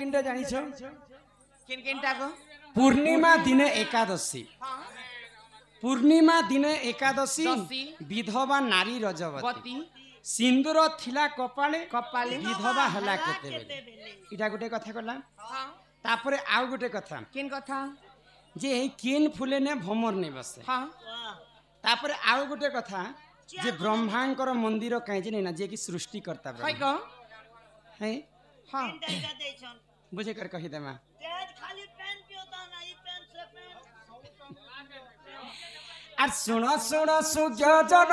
किनटा जानिछ किन किनटा को पूर्णिमा दिने एकादशी पूर्णिमा दिने एकादशी विधवा नारी रजवती सिंदूर थिला कपाले कपाले विधवा हला केते इटा गुटे कथा कला तापरे आउ गुटे कथा किन कथा जे किन फुले ने भमर ने बसे हां तापरे आउ गुटे कथा जे ब्रह्मांकर मंदिर काहे जे ना जे की सृष्टि करता है को है हां बुझे कर कहि देमा खाली पेन पियोता ना ई पेन से पेन আর শুণ শুণ সুজ্ঞ জন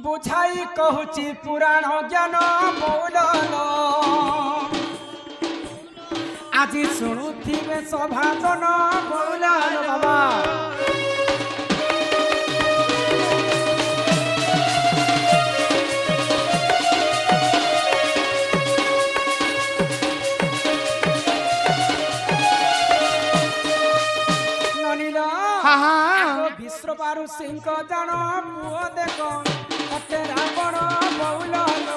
বুঝাই কহুচি পুরাণ জ্ঞান মৌলন আজি শুণুথিবে সভাজন মৌলন বাবা विश्वबारु सिंह जन पुओ देख अटे रावण बौलन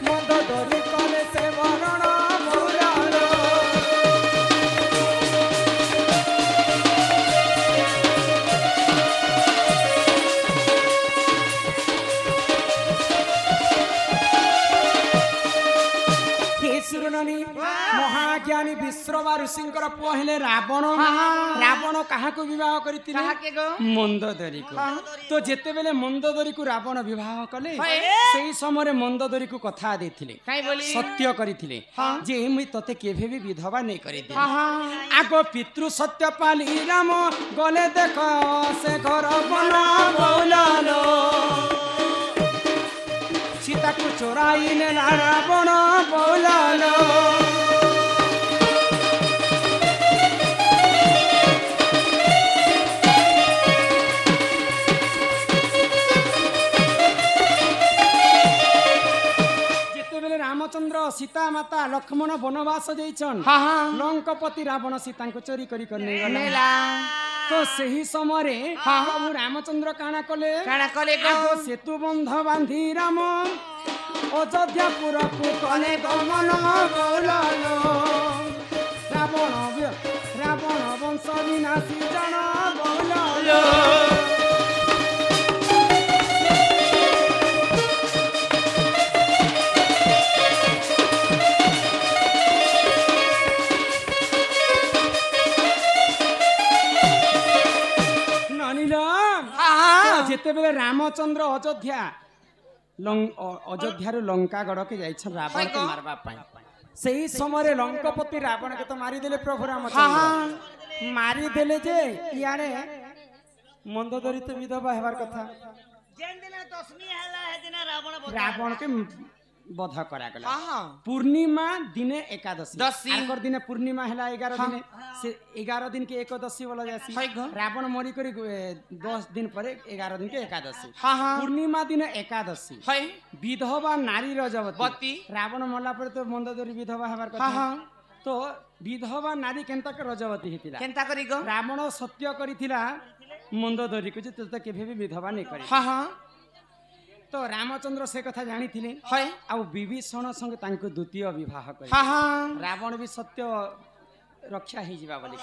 मद दरी कले से वरण बौलन महाज्ञानी विश्वबारु सिंह पुओ हेले रावण रावण काहाको विवाह करितिले मंदोदरी को तो जेते बेले मंदोदरी को रावण विवाह कले सेही समय मंदोदरी को कथा देथिले सत्य करिथिले जे मु तते केभे भी विधवा नै करि दे आगो पितृ सत्य पाली राम गले देख से घर बना बोलालो सीता को चोराई ने रावण बोलालो रामचंद्र सीता माता लक्ष्मण वनवास जाइछन लंकापति रावण सीता को चोरी करी करने गला तो सही समय रे प्रभु रामचंद्र काना कले आगो सेतु बंध बांधी राम अयोध्यापुर को कले गमन बोलालो रावण वंश विनाशी जन बोलालो जेते बेले रामचंद्र अयोध्या अयोध्या लंका गढ़ के जाइछन रावण के मारबा पाई सही समय लंकापति रावण के तो मारी देले प्रभु रामचंद्र मारी देले जे यारे मंदोदरी तो विधवा हेबार कथा जेन दिन दशमी हला है दिन रावण के बध करा गला पूर्णिमा दिने एकादशी आकर दिने पूर्णिमा हला 11 दिने से 11 दिन के एकादशी बोला जासी रावण मरी करी 10 दिन पर 11 दिन के एकादशी पूर्णिमा दिने एकादशी विधवा नारी रजवती रावण मरला पर तो मंदोदरी विधवा हेबार कथा तो विधवा नारी केनता के रजवती हितिला केनता करी गो रावण सत्य करिथिला मंदोदरी को जे तो केभे भी विधवा नै करी तो रामचंद्र से कथा जानी थिले आ विभीषण संग तांको द्वितीय विवाह करी रावण भी सत्य रक्षा ही जीवा बोली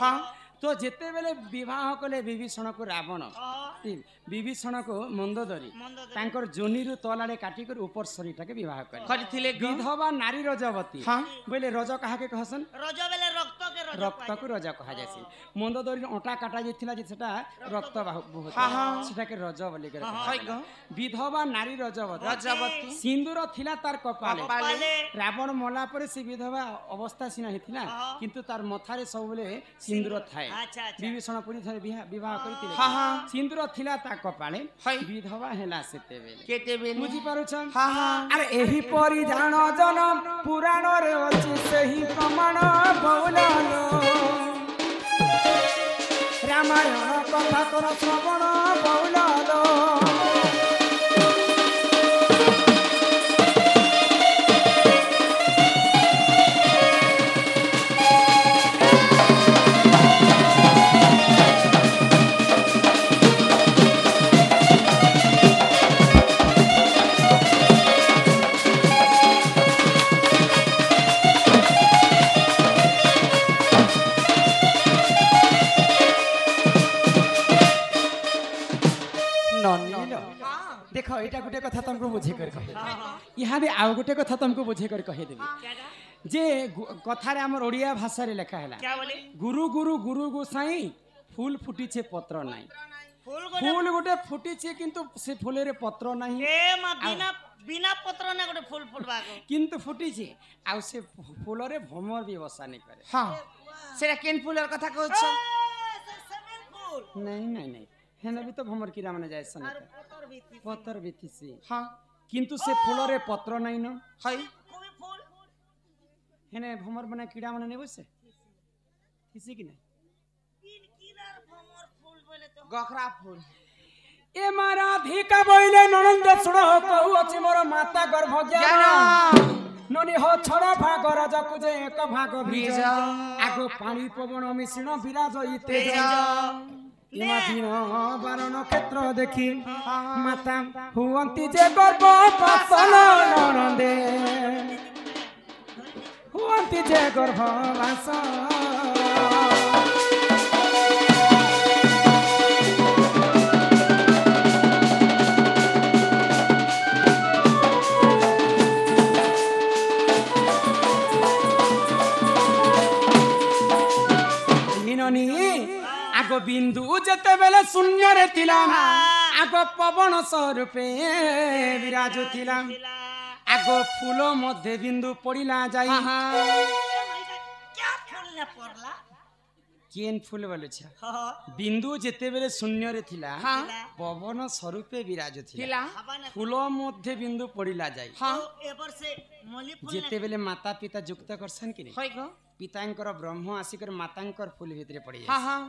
तो जेते बेले विवाह कले विभीषण को रावण विभीषण को मंदोदरी तांकर जोनीरु तलाडे काटी कर ऊपर शरीरटा के विवाह करिथिले विधवा नारी रजवती बोले रज कहा के कहसन रज बेले रक्त को रज कहा जासी मंदोदरी ओटा काटा जेथिला जे सेटा रक्त बहुत सेटा के रज बोली कर विधवा नारी रजवती सिंदूर थिला तार कपाले रावण मला पर से विधवा अवस्था सिना हिथिला किंतु तार मथारे सब बेले सिंदूर थाए विभीषण पुरी थरे विवाह करितिले सिंदूर थिला ता कपाले विधवा हेला सेते बेले बुझी पारुछन अरे एही परि जान जन पुराण रे अछि सही प्रमाण बोलालो रामायण कथा कर श्रवण बोलालो ଏଇଟା ଗୋଟେ କଥା ତମକୁ ବୁଝେଇ କରି କହି ଇହାଦେ ଆଉ ଗୋଟେ କଥା ତମକୁ ବୁଝେଇ କରି କହି ଦେବି ଯେ କଥାରେ ଆମର ଓଡ଼ିଆ ଭାଷାରେ ଲେଖା ହେଲା क्या बोले गुरु गुरु गुरु गोसाई फूल फुटिछे पत्र नाही फूल फूल गोटे फुटिछे किंतु से फूलेरे पत्र नाही ए मां बिना बिना पत्र ने गोटे फूल फुटबा को किंतु फुटिछे आ से फूलरे भ्रमर भी बसा नहीं करे हां सेरा केन फूलर कथा कहछ समेत फूल नहीं नहीं नहीं हेने भी तो भ्रमर कीड़ा माने जाय सन और पत्र भी थी पत्र भी थी हां किंतु से फूलरे पत्र नहीं न हई कोई फूल हेने भ्रमर बना कीड़ा माने नहीं बसे किसी की नहीं तीन किनार भमर फूल बोले तो गखरा फूल ए मारा धिका बोइले ननंद सुण कहू अछि मोर माता गर्भ ज्ञान ननी हो छड़ भाग रजकु जे एक भाग बीज आगो पानी पवन मिश्रण विराज तेज इमा दिन बार नक्षत्र देखी माता हुअंती जे गर्भ पतन ननंदे हुअंती जे गर्भ वास आगो बिंदु जते बेले शून्य रे थिला आगो पवन स्वरूपे विराजु थिला आगो फूल मध्य बिंदु पड़िला जाई क्या फूल ने पड़ला केन फूल बोले छ हां बिंदु जते बेले शून्य रे थिला पवन स्वरूपे विराजु थिला फूल मध्य बिंदु पड़िला जाई हां एबर से मली फूल जते बेले माता पिता युक्त करसन कि नहीं हई गो पितांकर ब्रह्म आसिकर मातांकर फूल भितरे पड़ी हां हां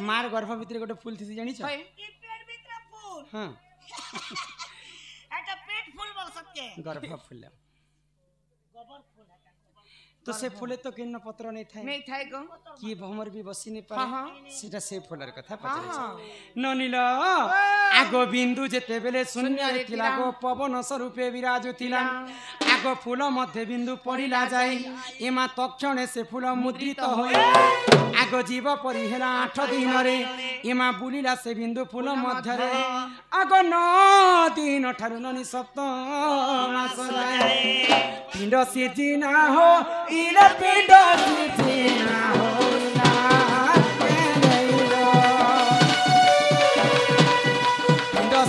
मार गर्भ भितरे गोटे फूल थी जानी छ हई ई पेट भीतर फूल हां एटा पेट फूल बोल सकते गर्भ फूल गोबर फूल है तो से फूले तो किन्न पत्र नहीं थाए नहीं थाए गो कि भमर भी बसी नहीं पारे हाँ। सेटा से फूलर कथा हाँ। पचरे ननिल आगो बिंदु जेते बेले शून्य रे थिला गो पवन स्वरूपे विराजु थिला आगो फूल मध्य बिंदु पड़िला जाई एमा तक्षणे से फूल मुद्रित होई आगो जीव परि हेला 8 दिन रे एमा बुलिला से बिंदु फूल मध्य रे आगो 9 दिन ठारु ननि सप्त मास जाए पिंड सिजिना हो इला पिंड सिजिना हो ना पिंड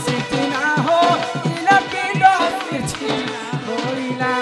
सिजिना हो इला पिंड सिजिना हो इला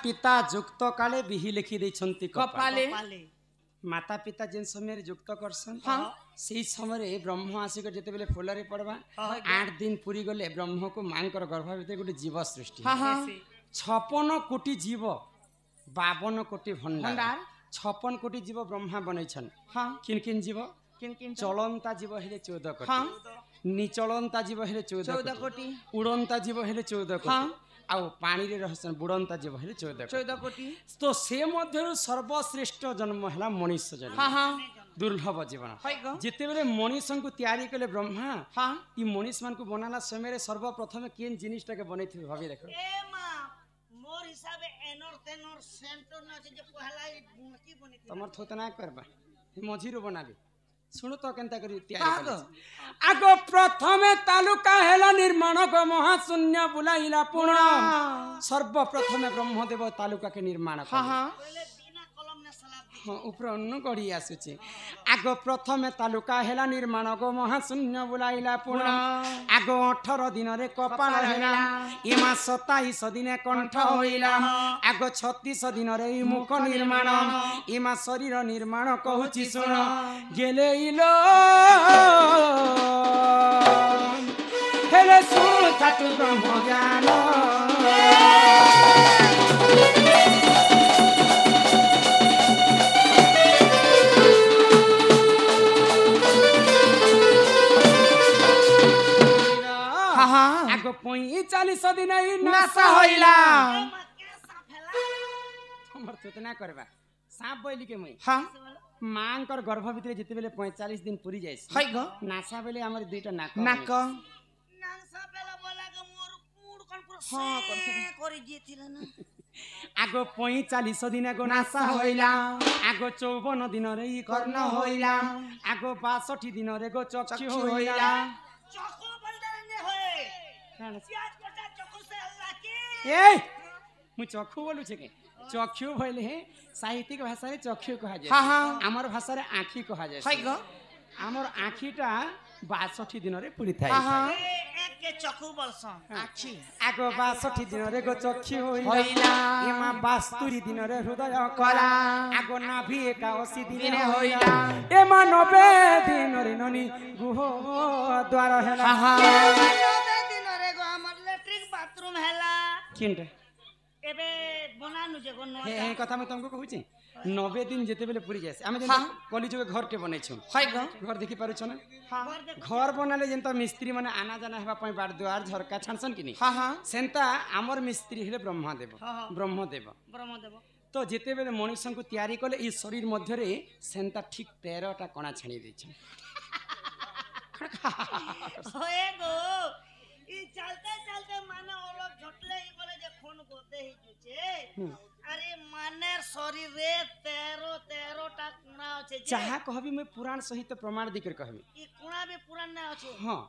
पिता युक्त काले बिहि लिखि दैछन्ति कपाले पाले माता पिता जेन समय रे युक्त करसन हाँ। सेही समय रे ब्रह्म आसिक जेते बेले फुलरे पड़बा 8 दिन पूरी गले ब्रह्म को मांकर गर्भ भीतर गोटे जीव सृष्टि हां हां 56 कोटी जीव 52 कोटी भंडार भंडार 56 कोटी जीव ब्रह्मा बनैछन हां किन किन जीव किन किन चलंता जीव हेले 14 कोटी हां निचलंता जीव हेले 14 कोटी उड़ंता जीव हेले 14 कोटी हाँ। आउ पानी रे रहसन बुड़ंता जीव हेले 14 कोटी तो से मध्यरु सर्वश्रेष्ठ जन्म हला मनुष्य जन्म हां हां दुर्लभ जीवन हई गो जेते बेले मनुष्य को तैयारी कले ब्रह्मा हां ई मनुष्य मान को बनाला समय रे सर्वप्रथम केन जिनिसटा के बनैथि भाबी देखो ए मां मोर हिसाबे एनर तेनर सेंटर ना जे पहला की बनी थी तमर थोतना करबा मझिरो बनाबे सुनो तो केनता करी तैयारी काग? कले आगो प्रथमे तालुका हेला निर्माण को महाशून्य बुलाइला पुण सर्वप्रथमे ब्रह्मदेव तालुका के निर्माण हां हां पहले बिना कलम ने सलाब हाँ ऊपर अन्न गढ़ी आसुचे आगो प्रथमे तालुका हेला निर्माण गो महाशून्य बुलाइला पुण आगो 18 दिन रे कपाल हेला इमा 27 दिने कंठ होइला आगो 36 दिन रे मुख निर्माण इमा शरीर निर्माण कहूची सुन गेले इलो हेले सुन थातु ब्रह्म ज्ञान 45 दिन ही नासा होइला एमा के साफ हैला तमर चेतना करबा सांप बोली के मुई हां मांकर गर्भ भितर जेते बेले 45 दिन पूरी जायसी हाय गो नासा बेले हमर दुईटा नाक नाक नांसा पेला बोला के मोर मूड कन पूरा हाँ, से करि दिथिला ना आगो 45 दिन गो नासा होइला आगो 54 दिन रे ई कर्ण कर्ण होइला आगो 62 दिन रे गो चक्षु चक्षु होइला होइला चको बंदर ने होए काण प्याज कटा चको से अल्लाह के ए मु चक्षु बोलु छे के चक्षु भइले हे साहित्यिक भाषा रे चक्षु कहा जाय हां हां हमर भाषा रे आँखी कहा जाय हाय गो हमर आँखीटा 62 दिन रे पूरी थाय हां हां एक के चको बलसन आखी आगो 62 दिन रे गो चक्षु होइला होइला एमा 72 दिन रे हृदय कला कला आगो नाभि 81 दिन दिने होइला होइला एमा 90 दिन रे ननी गुह द्वार हेला हां हां 90 दिन रे गो हमर लैट्रिन बाथरूम हैला किंटे एबे बनानु जे गो नो हे कथा मैं तुमको कहूची 90 दिन जेते बेले पूरी जायसे आमे हाँ। कली जुगे घर के बनै छु हाय गो घर देखि पारु छ ना हां घर बनाले जेंता मिस्त्री माने आना जाना हेबा पई बाड़ दुआर झरका छानसन किनी हां हां सेंता हमर मिस्त्री हेले ब्रह्मदेव हाँ। ब्रह्मदेव ब्रह्मदेव तो जेते बेले मनुष्य को तैयारी कले ई शरीर मध्य रे सेंता ठीक 13 टा कणा छाणी दै छ होए गो ई चलते चलते माने ओलो झटले ही बोले जे खून गोते ही जुचे अरे माने शरीर रे 13 टा कुणा আছে যে चाहा कहबी मैं पुराण सहित प्रमाण दिकर कहबी ई कुणा भी पुराण ना আছে हां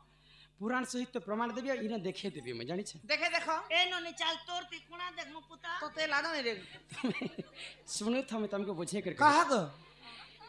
पुराण सहित प्रमाण देबी इने देखे देबी मैं जानि छ देखे देखो ए नो चाल तोर ती कुणा देख मु पुता तो ते लादो रे सुनो थमे तुमको बुझे कर कहा गो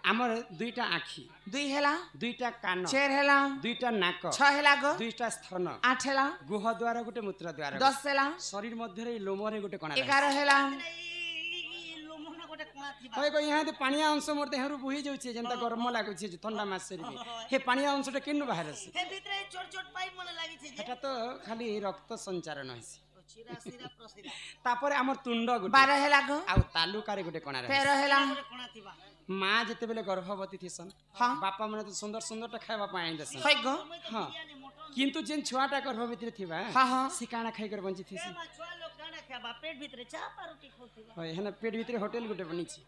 हमर दुईटा आँखी दुई हेला दुईटा कान चार हेला दुईटा नाक 6 हेला गो दुईटा स्तन 8 हेला गुह द्वार गोटे मूत्र द्वार 10 हेला शरीर मध्य रे लोमरे गोटे कणा 11 हेला ई लोमना गोटे कुणा थिबा होय को यहाँ पानिया अंश मोर देहरु बुही जाउछे जेंता गरम लागुछे जे ठंडा मास रे हे पानिया अंशटा केनु बाहर से हे भितरे छोट छोट पाइप मने लागि छै जे एटा तो खाली रक्त संचारण होइसी चिरा सिरा प्रसिरा तापर हमर तुंड गोटे 12 हेला गो आउ तालुकारे गोटे कणा 13 हेला गोटे कुणा थिबा माँ जेते बेले गर्भवती थिसन हाँ। बापा मने तो सुंदर सुंदर टा खाइबा पाई देसन हाय गो हां किंतु जेन छुआटा गर्भवती थिबा हाँ, हाँ। से काना खाइ कर बंची थिसी ए छुआ लोग काना खाबा पेट भितरे चापा रोटी खाउथिबा होय हेना पेट भितरे होटल गोटे बनी छी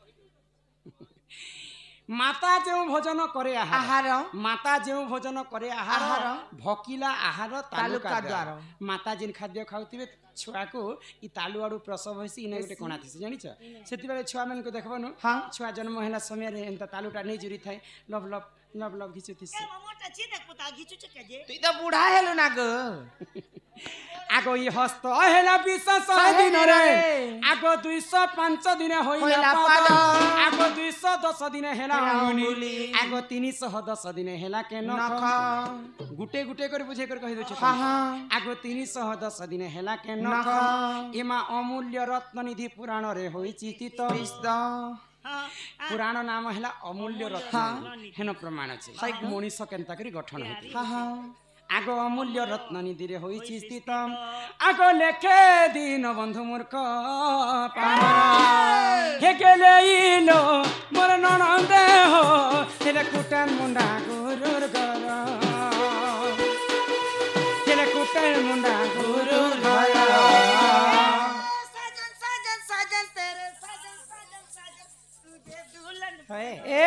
माता जो भोजन करे आहार आहार माता जो भोजन करे आहार आहार भकिला आहार तालुका तालुका द्वार द्वार। माता जिन खाद्य खाउथिबे छुआ को ई तालु आडू प्रसव होइसी इने गोटे कोणा थिसी जानि छ सेति बेले छुआ मन को देखबनु हाँ। छुआ जन्म होला समय रे एंता तालुटा नै जुरी थाय लब लब लब लब घिचु थिसी ए मोटा छि देख पुता घिचु छ के जे तू तो बूढ़ा हेलो ना गो आगो ई हस्त हेला 20 दिन रे आगो 205 दिन होइला होइला पाद पाद। आगो 210 दिन हेला हेला अंगुली अंगुली। आगो 310 दिन हेला के नख नख गुटे गुटे कर बुझे कर कहि दउ छ हां हां आगो 310 दिन हेला के नख। नख एमा अमूल्य रत्न निधि पुराण रे होई चितित विष्द हां पुराण नाम हेला अमूल्य रत्न हेन प्रमाण छै मनीष केनता करी गठन होती हां हां आगो अमूल्य रत्न निधि रे होई स्थित आगो लेखे दीन बंधु मूर्ख पामर हे गेले इलो मोर ननंदे हो हेले कुटन मुंडा गुरुर घर हेले कुटन मुंडा गुरुर घर साजन साजन साजन तेरे साजन साजन साजन तुझे दुल्हन ए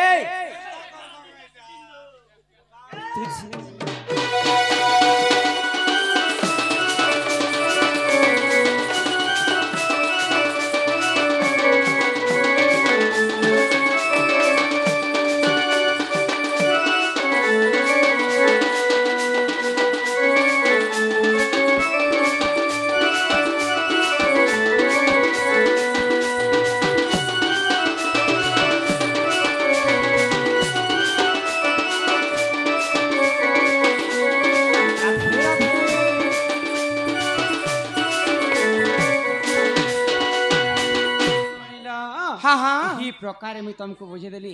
हां हां ई प्रकार मी तुमको बुझे देली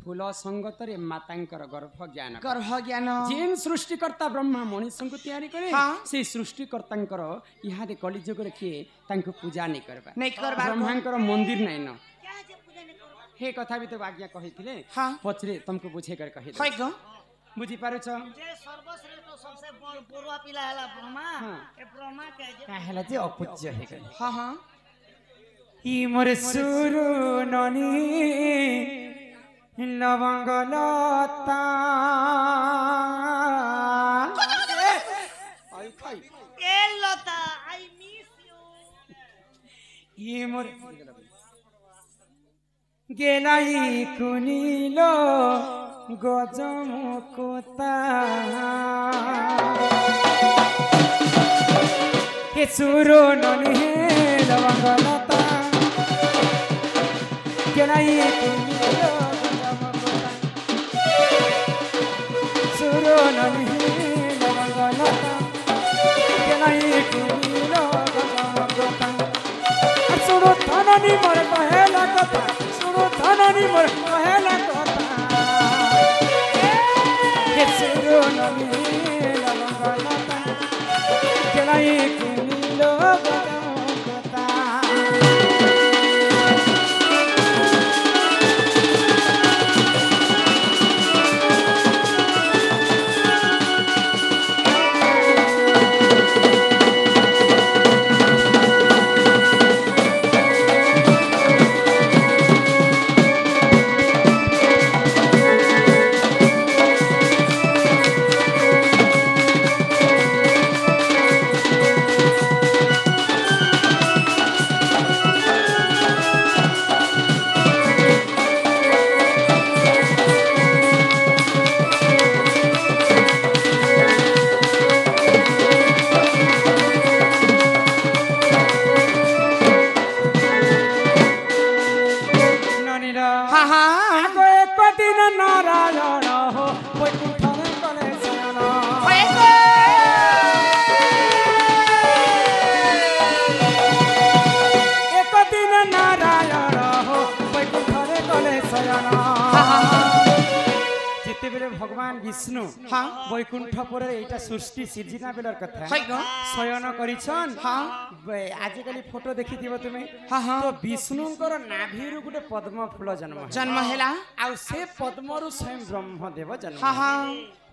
फूल संगतरे मातांकर गर्भ ज्ञान गर्भ ज्ञान जेन सृष्टिकर्ता ब्रह्मा मनुष्य को तैयारी करे हाँ। से सृष्टिकर्तांकर इहादे कलिजुग रे किए तांको पूजा नहीं करबा नहीं करबा ब्रह्मांकर मंदिर नहीं न क्या जे पूजा ने करबा हे कथा भी तो आज्ञा कहिथिले हाँ। पछरे तुमको बुझे कर कहि हाय गो बुझी पारुछ जे सर्वश्रेष्ठ सबसे बड़ पूर्वा पिला हला ब्रह्मा हाँ। ए ब्रह्मा के जे काहेला जे अपूज्य हे गले हाँ हाँ ই মোরে সুরু ননি লবঙ্গ লতা ए लता आई मिस यू ই মোরে গেলাই কুনিল গজমুকুতা হে সুরু ননি লবঙ্গ লতা গেলাই কুনিল গজমুকুতা সুরু ননি লবঙ্গ লতা গেলাই কুনিল গজমুকুতা सुनो धननी मोर कहेला कथा सुनो धननी मोर कहेला कथा हे सुरो ननी लवंगलता केलाई कुनीलो गजमुकुता हाँ हाँ आगो एक दिन नारायण हो बैकुंठरे कले शयन एक दिन नारायण हो बैकुंठरे कले शयन जितेबेले भगवान विष्णु हाँ बैकुंठ पर एटा सृष्टि सिर्जना बेलर कथा है गो शयन करिछन हाँ आजिकाली फोटो देखिथिबो तुमे हाँ हाँ तो विष्णुଙ୍କର नाभिरु गुटे पद्म फूल जन्म है जन्म हेला आउ से पद्मरु स्वयं ब्रह्मदेव जन्म हाँ हाँ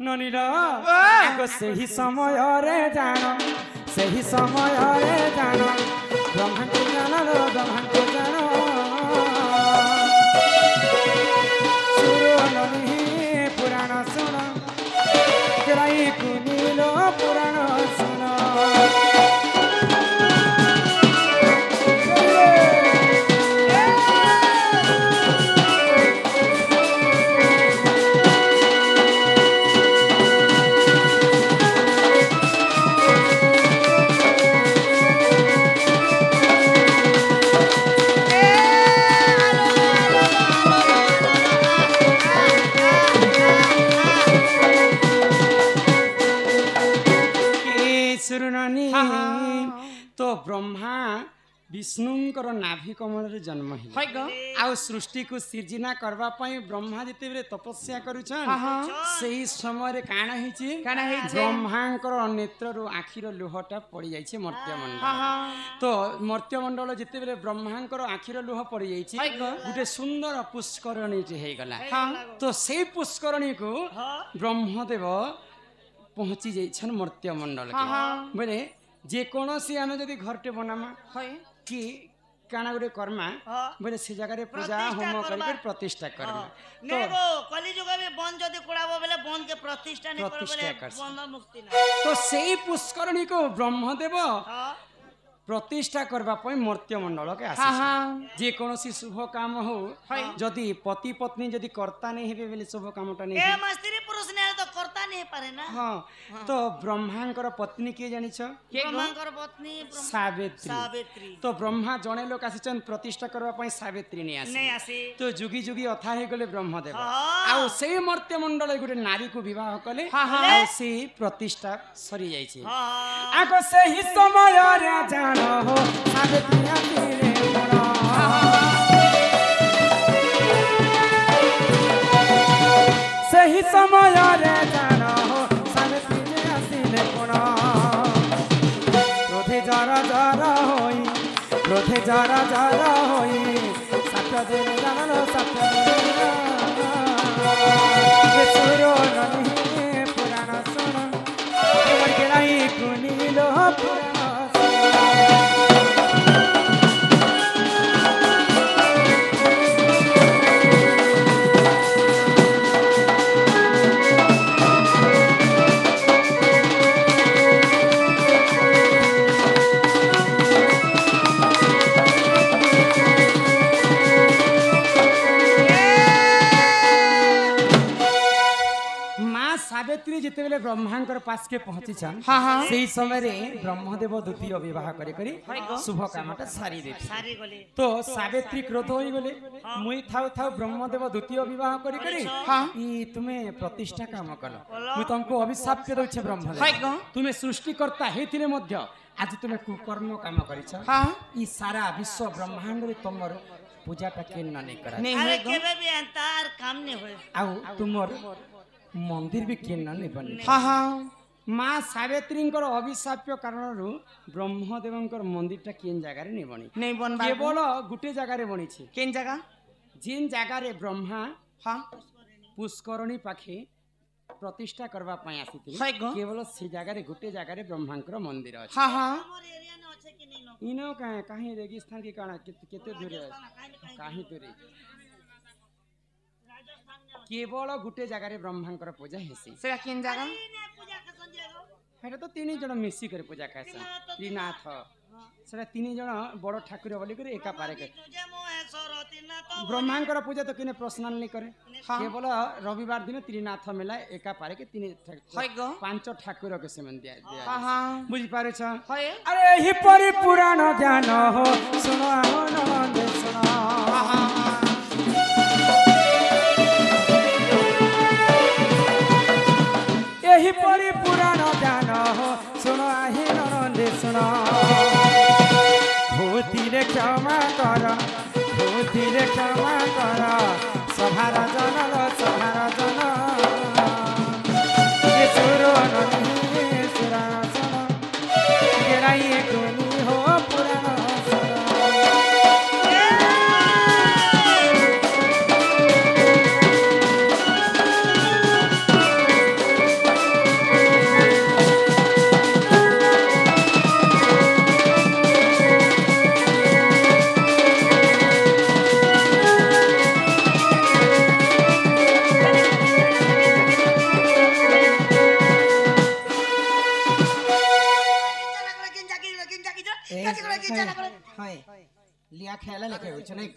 ननील आगो सेही समय रे जान सेही समय रे जान ब्रह्मा को जान ब्रह्मा को जान सुरो ननी पुराण सुन केलाई कुनील पुराण सुन सुरनानी तो ब्रह्मा विष्णुଙ୍କର नाभि कमल जन्म है है गो आउ सृष्टि को सृजना करबा पई ब्रह्मा जते बेले तपस्या करूछन सेही समय रे काना हिची काना हिची ब्रह्मांकर नेत्ररु आखिर लुहटा पड़ी जाइछे मर्त्यमंडल तो मर्त्यमंडल जते बेले ब्रह्मांकर आखिर लुह पड़ी जाइछे गुटे सुंदर पुष्करणी हे गला तो सेही पुष्करणी को ब्रह्मदेव पहुंची जाइछन मर्त्यमंडल के बोले जे कोनोसी आमे जदी घरटे बनामा कि काना गुटे कर्मा बोले से जगह रे पूजा होम करके प्रतिष्ठा करबा नेगो कलिजुग में बन जदी कुड़ाबो बेले बन के प्रतिष्ठा नहीं करबो बेले बंधन मुक्ति ना तो सेही पुष्करणी को ब्रह्मदेव प्रतिष्ठा करबा पई मर्त्यमंडल के आसी जे कोनोसी शुभ काम हो जदी पति पत्नी जदी करता नहीं हेबे बेले शुभ कामटा नहीं ए स्त्री पुरुष ने तो करता नहीं पारे ना हां तो ब्रह्मांकर पत्नी के जानि छ ब्रह्मांकर पत्नी सावित्री तो ब्रह्मा जने लोक आसीचन प्रतिष्ठा करबा पई सावित्री नहीं आसी तो जुगी जुगी अथा हे गले ब्रह्मदेव आ से मर्त्यमंडल गुटे नारी को विवाह कले आ से प्रतिष्ठा सरी जाई छी आको से ही समय रे जान हो सावित्री आसीरे मोरा सही समय रे जान हो सावित्री आसीले मोरा क्रोधे जरा जरा होई क्रोधे जरा जरा होई सत्य दिन जानो सत्य दिन सुरो ननी ଗୁନିଲ ପୁରାଣ सावित्री जितेबेले ब्रह्मांकर पास के पहुंची छन सेही समय रे ब्रह्मदेव द्वितीय विवाह करे करी शुभ कामटा सारी दे सारी गले तो सावित्री क्रोध होई गले मुई थाउ थाउ ब्रह्मदेव द्वितीय विवाह करे करी ई तुमे प्रतिष्ठा काम कलो मुई तुमको अभिशाप के दउछे ब्रह्मदेव तुमे सृष्टिकर्ता हेतिले मध्य आज तुमे कुकर्म काम करिछ ई सारा विश्व ब्रह्मांड रे तमर पूजाटा केन नै करा अरे केबे भी अंतार काम नै होय आउ तुमर मंदिर भी केना नहीं बनी माँ सावित्री अभिशाप्य कारण ब्रह्मदेव मंदिर टा केन जगह नहीं बनी केवल गुटे जगह बनी केन जगह जिन जगह ब्रह्मा पुष्करणी पाखे प्रतिष्ठा करबा पई आसीथिले केवल से जगह गुटे जगह ब्रह्मांकर मंदिर अछि इनो काहे रेगिस्तान की काना केते दूर काहे दूर केवल गुटे जगह ब्रह्मांकर पूजा हेसी से केन जगह हेटा तो तीन जन मिसी कर पूजा करसन त्रिनाथ सेटा तीन जन बड़ ठाकुर बोली कर एका पारे के ब्रह्मांकर पूजा तो किने पर्सनल नहीं करे केवल रविवार दिन त्रिनाथ मेला एका पारे के तीन पांच ठाकुर के सेमन दिया बुझी पारे छ अरे ही परि पुराण ज्ञान हो सुनो नंद सुनो यही परि पुराण ज्ञान हो सुनो आही नंदे सुनो भूतिरे क्षमा कर भूतिरे क्षमा कर सभार जनल सभार जन सुरो नही सुरा सुनो गेराई गुनी हो पुराण लिया खेला लेके होछ नै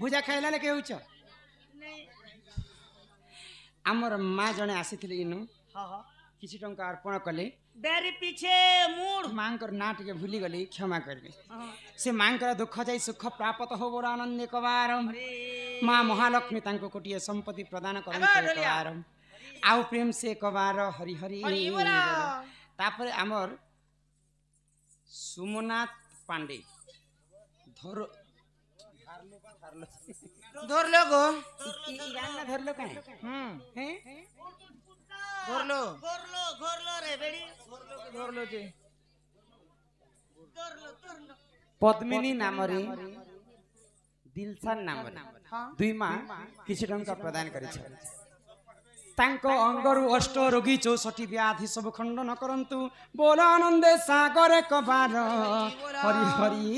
बुझा खेला लेके होछ हमर मां जने आसीथिले इनु किछि टंका अर्पण कले बेरी पीछे मूड मांकर ना टिके भूली गली क्षमा करबे से मांकर दुख जाई सुख प्राप्त हो बोर आनंद कबार मां महालक्ष्मी तांको कोटिए संपत्ति प्रदान करन कबार आउ प्रेम से कबार हरि हरि तापर हमर सुमनाथ पांडे धरो धरलो गो इरान धरलो काहे हैं धरलो घोरलो रे बेड़ी धरलो जे धरलो पद्मिनी नाम रे दिलशान नाम रे दुई मां किछि टंका प्रदान करि छ तांको अंगरु अष्ट रोगी 64 व्याधि सब खंडन करंतु बोल आनंदे सागर कबार हरि हरि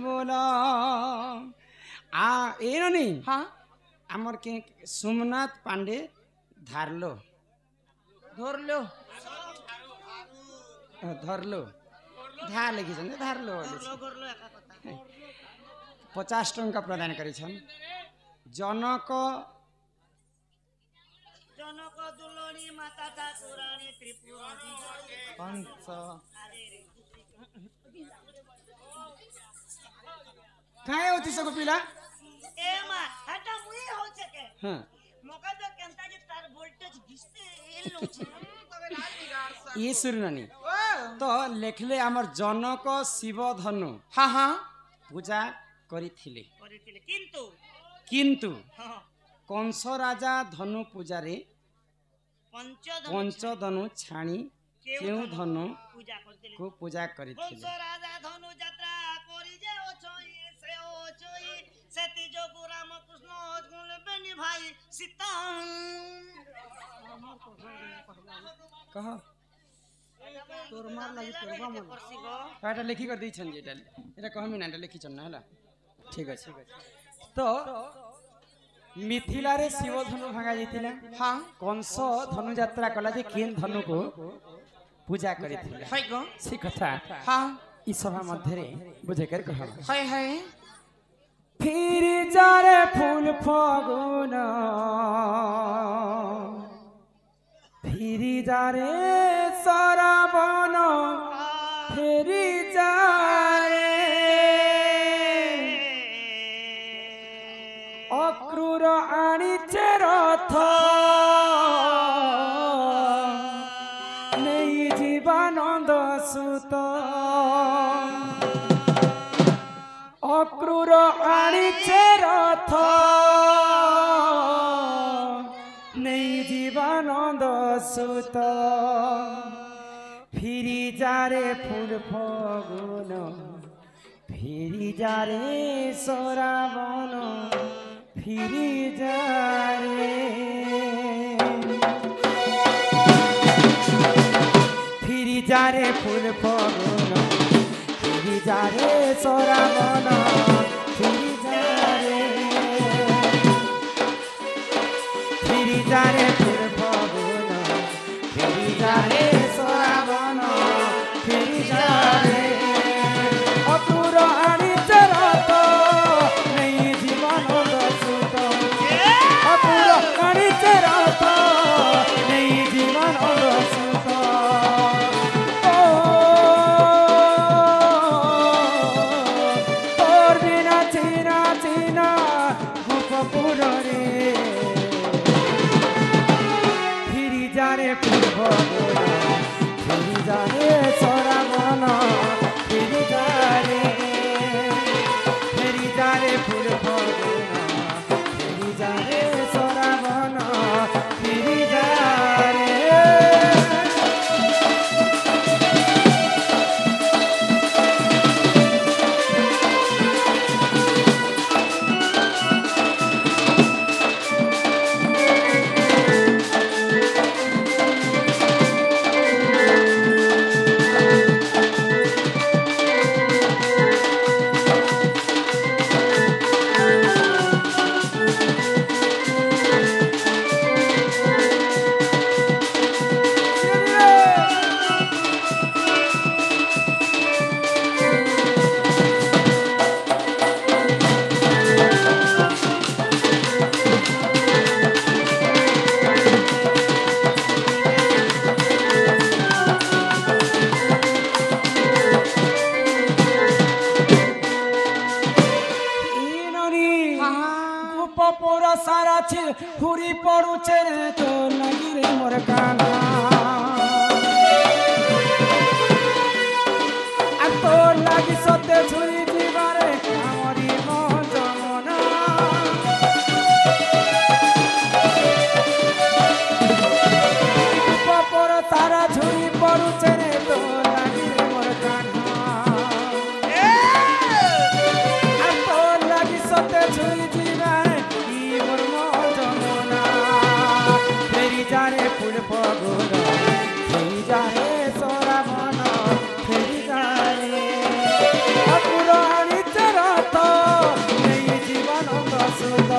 बोल आ एनो नहीं हमर के सोमनाथ पांडे धारलो धरलो धरलो धा लगी छन धारलो घोरलो एका कथा 50 टंका प्रदान करि छन जनक जनक दुलोनी माता ठाकुरानी त्रिपुरानी पंच काहे होती सको पिला ए मा हटा मुई हो सके हां मका तो केनता जे तार वोल्टेज घिसते एलो छे ये सुरनानी तो लेखले हमर जनक शिव धनु पूजा करिथिले किंतु कंस राजा धनु पूजा रे पंचधनु छाणी केउ धनु को पूजा करिथिले कंस राजा धनु यात्रा करि जे ओछई से ओछई सेति जोगु राम कृष्ण गुण बेनी भाई सीता कह তোর মার লাগি তোর দিলা বাম দেখে করছি গো এটা লিখি করে দিয়েছেন যে এটা কহমি না এটা লিখিছেন না হলা ঠিক আছে তো মিথিলারে শিব ধনু ভাঙা যাইতিলা হ্যাঁ কংস ধনুযাত্রা কলা যে কেন ধনুকু পূজা করিଥିଲା হয় গো সে কথা হ্যাঁ ই সভা মধ্যে বুঝে কর কহ হয় হয় ফির যারে ফুল ফাগুন ফিরি যারে সরাবন ফিরি যারে অক্রুর আনিছে রথ নেই জীবানন্দ সুত অক্রুর আনিছে রথ নেই জীবানন্দ সুত ফিরি যারে ফুল ফগুন ফিরি যারে সরাবন ফিরি যারে ফিরি যারে ফুল ফগুন ফিরি যারে সরাবন ফিরি যারে ফিরি যারে ফুল ফগুন ফিরি যারে সরাবন ফিরি যারে অতুর আনিছে রথ নেই জীবানন্দ সুত অতুর আনিছে রথ নেই জীবানন্দ সুত তোর বিনা চিনা চিনা গোপপুরে ফিরি যারে পূর্ব ফিরি যারে সরাবন ফিরি যারে পূর্ব ফিরি যারে সরাবন ফিরি যারে পোরা সারা ছে হুরি পড়ুছে রে তো নাগিরে মোর কানা আর তোর লাগি সতে ছুরি দিবারে আমারি মন জমনা পোরা সারা ঝুরি পড়ুছে রে তো নাগিরে মোর কানা আর তোর লাগি সতে ছুরি দিবারে যারে ফুল ফগুন ফেরি যারে সরাবন ফেরি যারে অকুর আনিছে রথ নেই জীবানন্দ সুত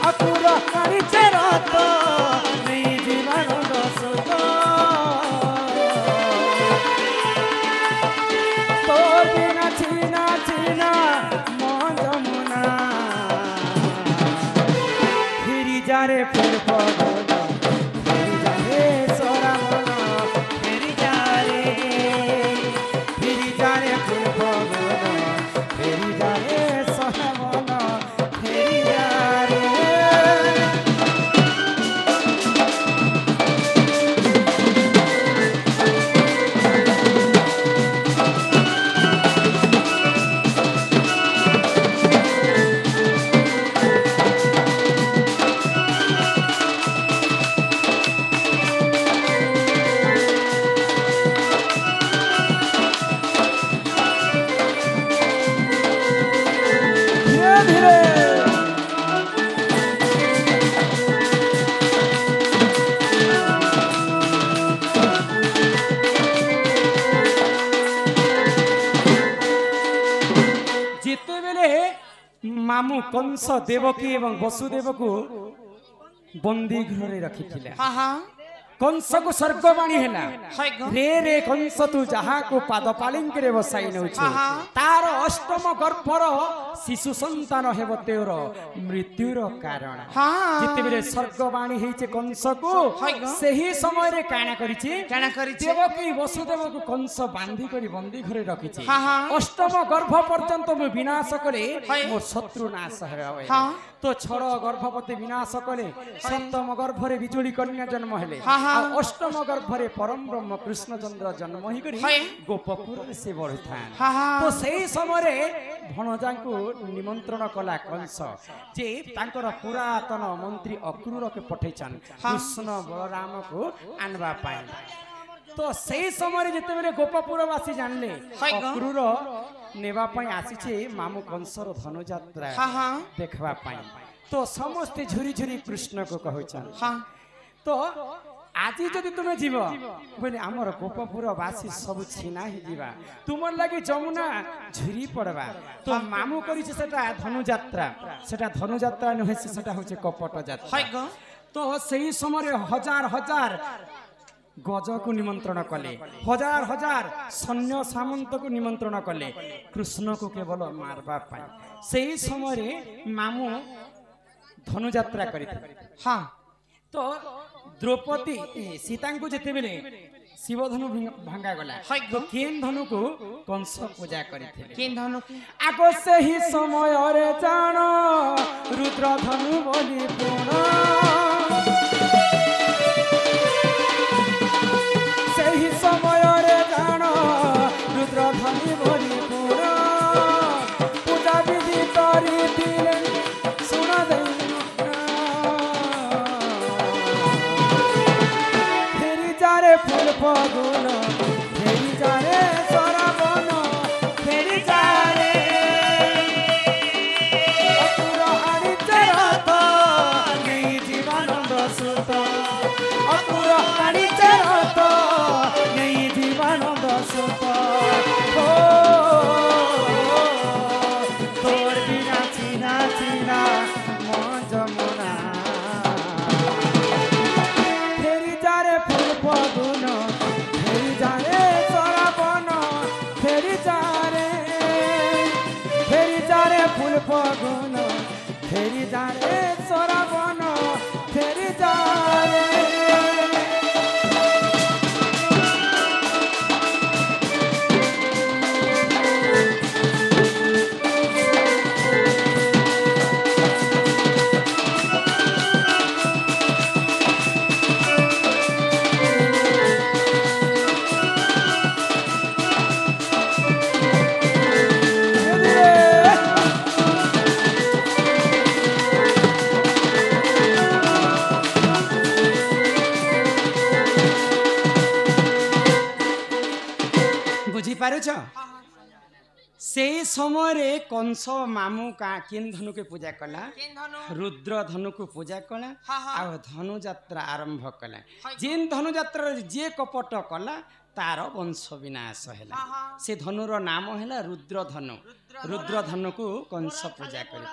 অকুর আনিছে রথ নেই জীবানন্দ সুত তোর বিনা চিনা চিনা মন যমুনা ফিরি যারে ফুল ফগুন ମାମୁ କଂସ ଦେବକୀ ଏବଂ ବସୁଦେବକୁ ବନ୍ଦୀ ଗୃହରେ ରଖିଥିଲେ। हाँ हाँ कंसको स्वर्गवाणी है हाय गो रे रे कंस तू जहाँ को पाद पालिंकरे बसाई नउछु तार अष्टम गर्भर शिशु संतान हेब तेर मृत्युर कारण। हाँ जितेबेले स्वर्गवाणी हेचे कंस को हाय गो सही समय रे काना करिछि जाना करी देवकी वसुदेव को कंस बांधी करी बंदी घरे रखिछि। हाँ हाँ अष्टम गर्भ पर्यंत मु विनाश करे हाय। मोर शत्रु नाश हेबे। हाँ तो छड़ गर्भवती विनाश कले सप्तम गर्भरे बिजुली कन्या जन्म हेले हाँ हाँ आ अष्टम गर्भरे परम ब्रह्म कृष्णचंद्र जन्म ही करी हाय। गोपपुर से बढ़ुथान। हाँ हाँ तो सही समय भणजा को निमंत्रण कला कंस जे तांकर पुरातन मंत्री अक्रूर के पठेछन कृष्ण बलराम को आनबा पाए। तो सही समय जितेबेले गोपपुरवासी जानले हाय गो। अक्रूर नेबा पाई आसीछे मामू कंसर धनुଯାत्रा हाँ हाँ देखबा पाई। तो समस्त झुरी झुरी कृष्ण को कहछन। हाँ तो आज जदि तुम जीव बोले आमर गोपपुरवासी सब छिना ही जीवा तुमर लगी जमुना झुरी पड़वा। तो मामू करिছে সেটা ধনুযাত্রা সেটা ধনুযাত্রা নহে সেটা হচ্ছে কপট যাত্রা। हाय गो तो सही समय हजार हजार गज को निमंत्रण कले हजार हजार सैन्य सामंत को निमंत्रण कले कृष्ण को केवल मारवा पाई। सही समय मामू धनुଯାत्रा करिथिले। हाँ तो द्रौपदी सीता को जितेबेले शिवधनु भांगा गला हाय तो केन धनु को कंस पूजा करिथिले। किन धनु आगो से ही समय रे जान रुद्र धनु बोली पूर्ण से ही समय रे जान रुद्र धनु बोली पूर्ण पूजा विधि करी दिले सुन दे फेरी जारे फूल फगुन फेरी जारे सराबन फेरी जारे अपुर आनिचे रथ नेई जीवानंद सुत अपुर आनिचे रथ नेई जीवानंद सुत हो तोर बिना चिना चिना मन जमुना फेरी जारे फूल फगुन फेरी जारे सराबन फेरी जारे फूल फगुन फेरी जारे सराबन फेरी जारे। बुझी पारुछ से समय कंस मामू का केन धनु के पूजा कला किन धनु रुद्र धनु को पूजा कला हाँ, हाँ। आ धनुଯାत्रा आरंभ कला। जेन धनुଯାत्रा जे कपट कला तार वंश विनाश हैला। हाँ, हाँ। से धनुर नाम हैला रुद्र धनु। रुद्र धनु को कंस पूजा करे।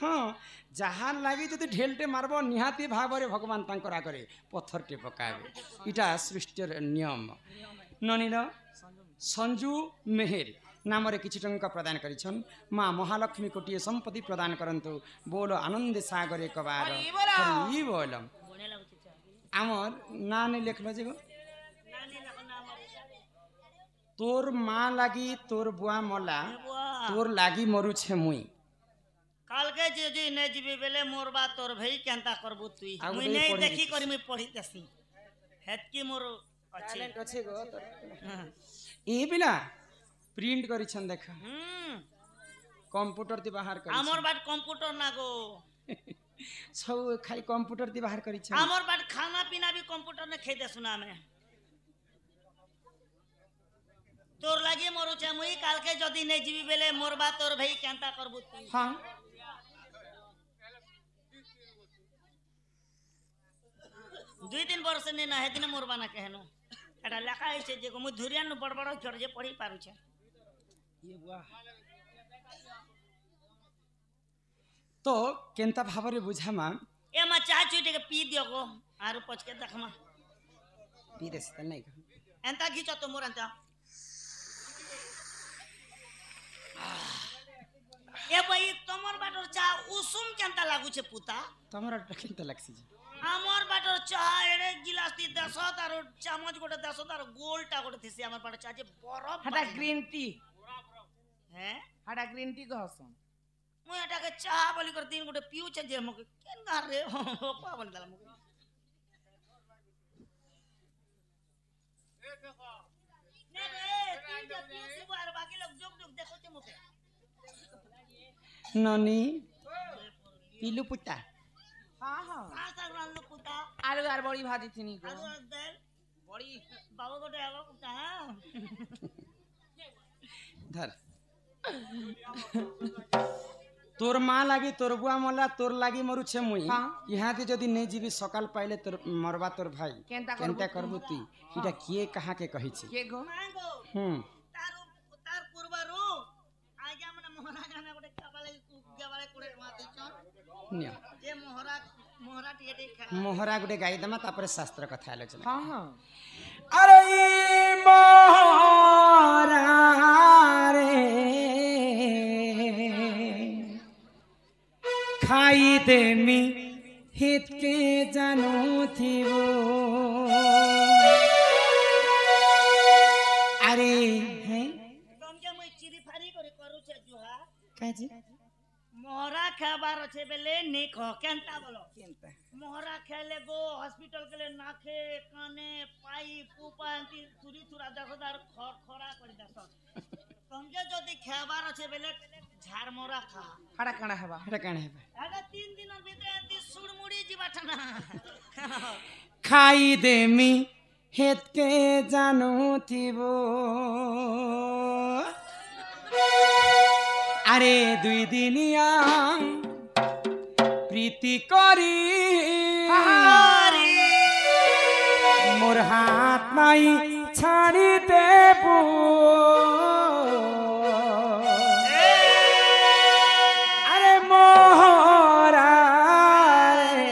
हाँ जहाँ लगी जदि ढेलटे मारब निहाती भाव भगवान तांकर आगे पत्थरटे पकाबे इटा सृष्टिर नियम। ननील संजू मेहेर नाम किछि टंका प्रदान करिछन माँ महालक्ष्मी कोटिए संपत्ति प्रदान करंतु बोलो आनंद सागर एक बार हरि बोल। आमर ना नहीं लिखल जे तोर माँ लागी तोर बुआ मला तोर लागी मरु छे मुई काल के जे ने जीबे बेले मोर बात तोर भई केनता करबू तुई आउ मुई दे नहीं पढ़ी देखी करी मुई पढ़ी तसी हेतकी मोर अछि अच्छे गो ए बिना प्रिंट करिछन देख कंप्यूटर ती बाहर करिछन हमर बात कंप्यूटर ना गो सब खाली कंप्यूटर ती बाहर करिछन हमर बात खाना पीना भी कंप्यूटर ने खेदे सुना में तोर लागे मोर छ मुई काल के जदी नहीं जीबी बेले मोर बात तोर भई केनता करबू तुई हाँ दुई दिन वर्ष ने ना हेदिन मोर बाना कहनो एटा लेखा है जे को मु धुरिया न बड़ बड़ अक्षर जे पढ़ी पारु छ ये बुआ तो केनता भावरे बुझा मां ए मा चा चुटे के पी दियो गो आरो पच के देखमा पी देस त नहीं एंता घिचो तो मोर एंता ए भाई तमर बाटर चा उसुम केनता लागु छे पुता तमरा केनता लागसी जी আমার বাটর চা এড়ে গিলাস দি 10 আর চামচ গোটে 10 আর গোলটা গোটে থিসি আমার বাটর চা যে বরফ হাটা গ্রিন টি হ্যাঁ হাটা গ্রিন টি গহসন মু এটাকে চা বলি করে দিন গোটে পিউছে যে মকে কেন গা রে পা বলি দালা মকে নে রে তুই যে পিউছি আর বাকি লোক যোগ যোগ দেখতে মকে ननी पीलू पुता हां हां आसा रान्नु पुता आलू আর বড়ি ভাজি থিনি গো আলু আর দেল বড়ি বাবা গোটে আবার পুতা হ্যাঁ धर तोर माँ लागी तोर बुआ मला तोर लागी मरु छे मुई हाँ। यहाँ ती जदी नहीं जीवी सकाल पाइले तोर मरबा तोर भाई केनता करबु तू हिटा किए कहा के कहि छी কে গো मांगो तार पूर्वरु आज हमने महाराज ने गोटे काबाले गेबाले कोड़े टमा दिछन निया जे मोहरा टिए खा मोहरा गुटे गाई दमा तापर शास्त्र कथा आलोचना हां हां अरे मोहरा रे खाई देमी हित के जानो थीवो अरे हैं तुम जे मैं चिरी फारी करे करू छे जुहा काजी मोहरा खाबार छे बेले ने खो केनता बोलो केनता मोहरा खेले गो हॉस्पिटल के लिए नाखे काने पाइप उपांती तुरी तुरा दसदार खड़ा कर दस तुमके जदी खाबार छे बेले झार मोरा खा হাটা কানা হেবা हेटा काणे हेबा आगे 3 दिन भीतर एती सुड़मुड़ी जीवाठना खाई देमी हेत के जानो थीवो अरे दुई दिनिया प्रीति करी मोर हाथ नाई छाड़ी देबू अरे मोहरा रे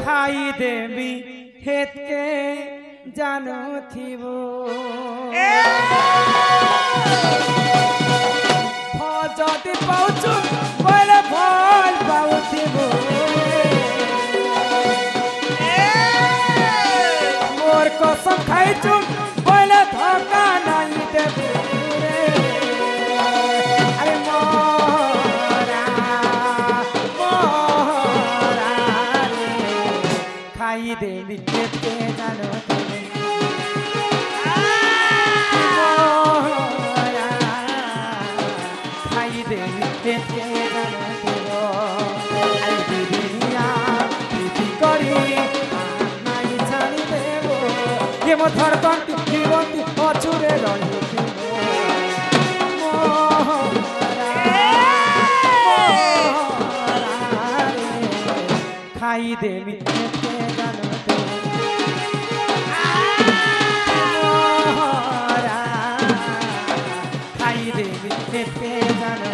खाई देवी हेत के जानो थीबो যদি পাউছু বলে ফল পাউথিব মোর কসম খাইছু বলে ধোকা নাই দেবু আরে মোরা মোরা রে খাই দেবি কেতে জানো তুমি ধর কন্টি জীবন্তি অছুরে খাই দেবি খাই দেবি জানো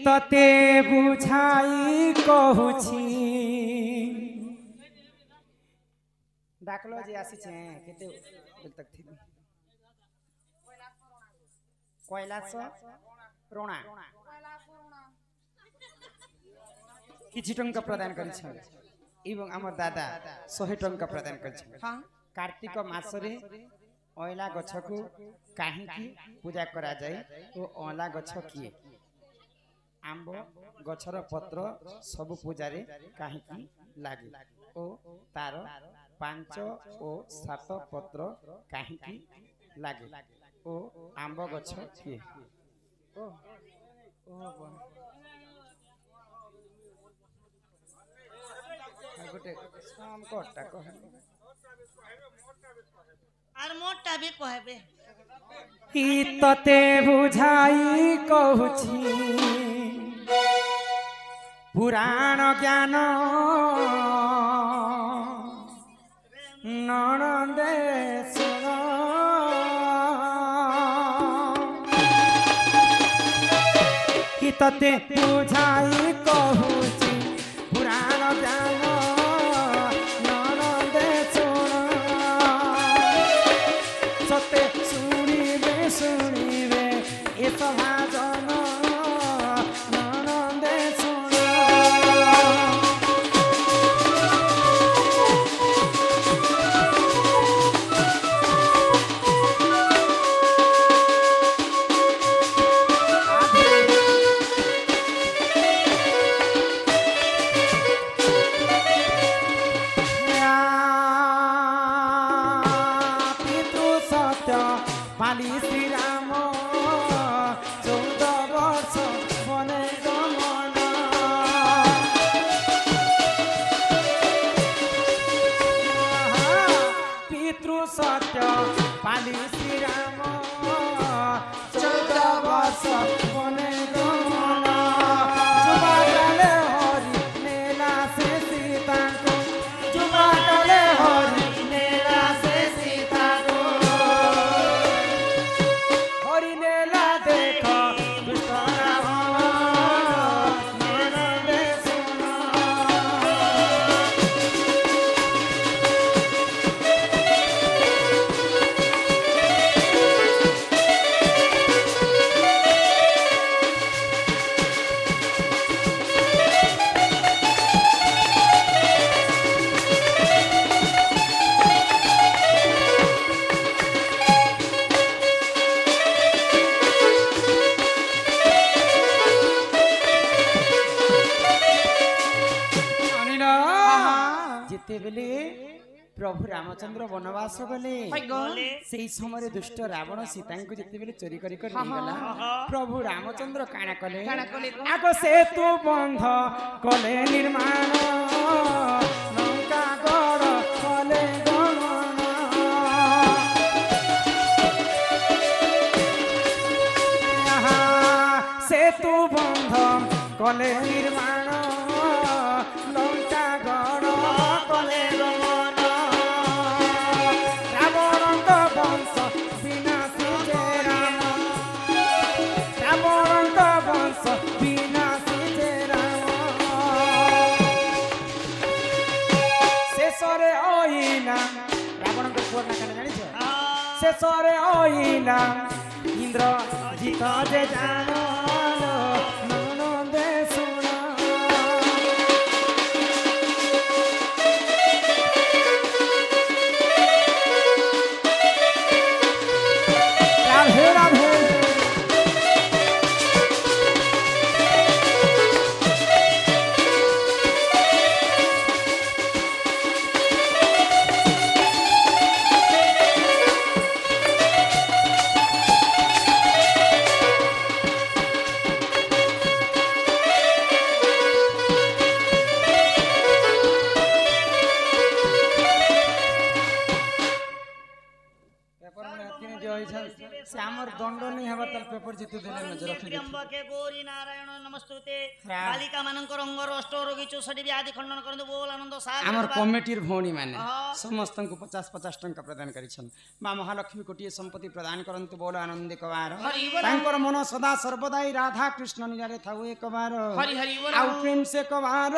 तते बुझाई कहूछि डाकलो जे आसी छे केते तक थी কৈলাସ রଣା କିଛି ଟଙ୍କା ପ୍ରଦାନ କରିଛନ୍ତି ଏବଂ ଆମ ଦାଦା 100 ଟଙ୍କା ପ୍ରଦାନ କରିଛନ୍ତି। କାର୍ତ୍ତିକ ମାସରେ ଅଁଳା ଗଛକୁ କାହିଁକି ପୂଜା କରାଯାଏ ଓ ଅଁଳା ଗଛ କିଏ? ଆମ୍ବ ଗଛର ପତ୍ର ସବୁ ପୂଜାରେ କାହିଁକି ଲାଗେ ଓ ତାର 5 ଓ 7 ପତ୍ର କାହିଁକି ଲାଗେ ଓ ଆମ୍ବ ଗଛ କିଏ? गोटे कटा कह আর মোরটা भी कहबे तते बुझाई कहूछि पुराण ज्ञान ननदे सुन तते बुझाई कहूछि पुराण ज्ञान ननदे सुन सते शुणिबे शुणिबे ए सभाजन ननदे सुन पाली श्री राम 14 वर्ष बने गमन पितृ सत्य पाली श्री राम 14 वर्ष बने गमन जुबाकाले हरि नेला से सीता को जुबाकाले हरि नेला से सीता को हरिनेला देख दुष्ट रावण ननदे सुन जेतेबेले प्रभु रामचंद्र वनवास गले से समय दुष्ट रावण सीता को जेतेबेले चोरी करी कर गला प्रभु रामचंद्र काना कले आगो सेतु बंध कले निर्माण लंका गड़ कले गणन सेतु बंध कले निर्माण लंका गड़ कले गमन रावण वंश विनाशी जय राम रावण वंश विनाशी जय राम शेषरे ओइला रावण को पुअर ना काने जानि छ शेषरे ओइला इंद्र जीत जे जानो ननदे सुन राधे राधे से हमर दंड नहीं हवा तर पेपर जीतु देले नजर रखि त्र्यंबके गौरी नारायण नमस्तुते बालिका मानकर अंगर अष्ट रोगी 64 व्याधि खंडन करंदु बोल आनंद सागर हमर कमिटीर भौणी माने समस्त को 50-50 टंका प्रदान करिछन मां महालक्ष्मी कोटिए संपत्ति प्रदान करंतु बोल आनंद कबार तांकर मन सदा सर्वदाई राधा कृष्ण निरारे थाउ एक बार हरि हरि बोल आउ प्रेम से कबार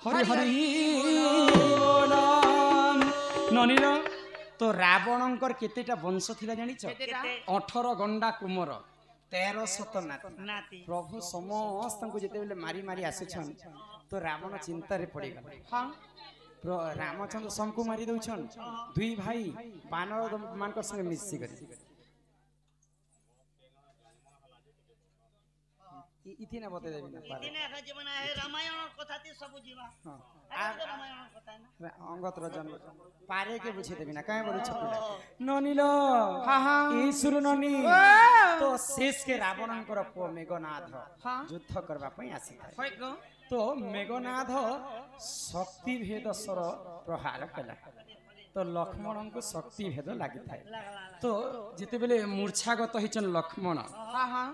हरि हरि बोल ननीर तो रावणंकर केतेटा वंश थिला जानि छ 18 गंडा कुमर 1300 नाती नाती प्रभु समस्त को जेते बेले मारी मारी आसुछन तो रावण चिंता रे पड़ी गला हाँ रामचंद्र सबको मारी दउछन दुई भाई बानर मान को संग मिसी करी इथि ना बते देबी ना पारे दिने का जीवन है रामायण कथा ती सब जीवा हां आ रामायण कथा ना अंगत रजन पारे के बुझे देबी ना काहे बोलु छपिला ननिलो हाँ हाँ ईश्वर ननी तो शेष के रावणंकर पो मेघनाथ हाँ युद्ध करबा पई आसी हाय गो तो मेघनाथ शक्ति भेद स्वर प्रहार कला तो लक्ष्मण को शक्ति भेद लगी था तो जिते बेले मूर्छागत होइछन लक्ष्मण हाँ हाँ